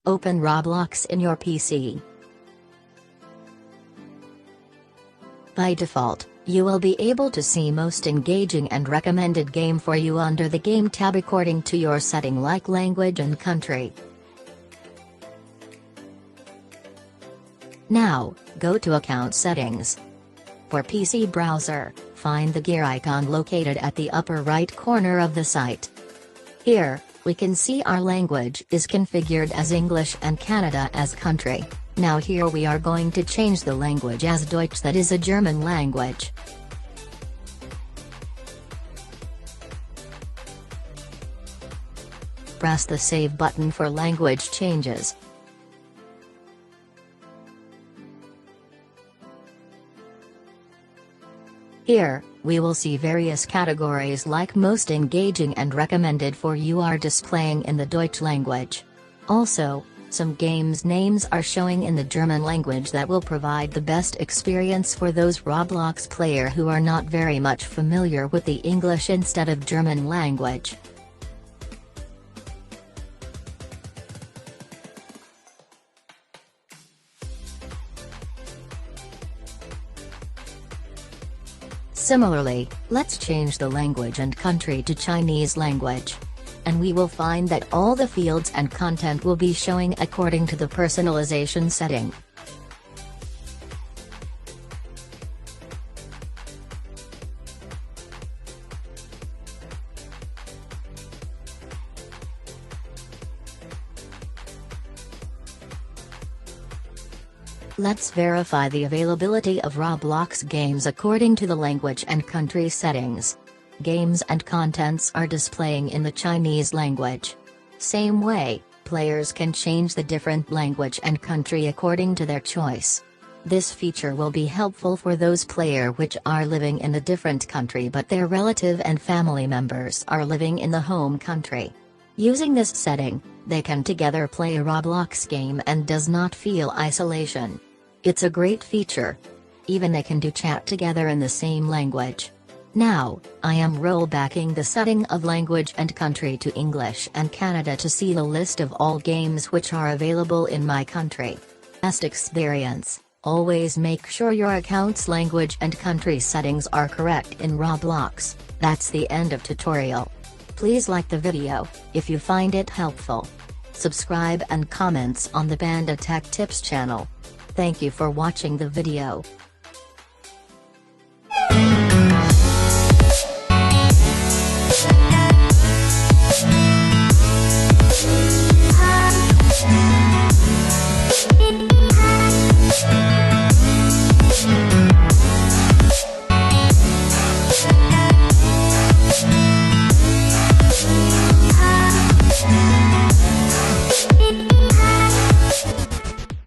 Open Roblox in your PC. By default, you will be able to see most engaging and recommended game for you under the Game tab according to your setting like language and country. Now, go to Account Settings. For PC browser, find the gear icon located at the upper right corner of the site. Here, we can see our language is configured as English and Canada as country. Now here we are going to change the language as Deutsch, that is a German language. Press the Save button for language changes. Here, we will see various categories like most engaging and recommended for you are displaying in the Deutsch language. Also, some games names are showing in the German language that will provide the best experience for those Roblox player who are not very much familiar with the English instead of German language. Similarly, let's change the language and country to Chinese language. And we will find that all the fields and content will be showing according to the personalization setting. Let's verify the availability of Roblox games according to the language and country settings. Games and contents are displaying in the Chinese language. Same way, players can change the different language and country according to their choice. This feature will be helpful for those players which are living in a different country but their relative and family members are living in the home country. Using this setting, they can together play a Roblox game and does not feel isolation. It's a great feature. Even they can do chat together in the same language. Now, I am rollbacking the setting of language and country to English and Canada to see the list of all games which are available in my country. Best experience. Always make sure your account's language and country settings are correct in Roblox. That's the end of tutorial. Please like the video, if you find it helpful. Subscribe and comments on the Panda Tech Tips channel. Thank you for watching the video.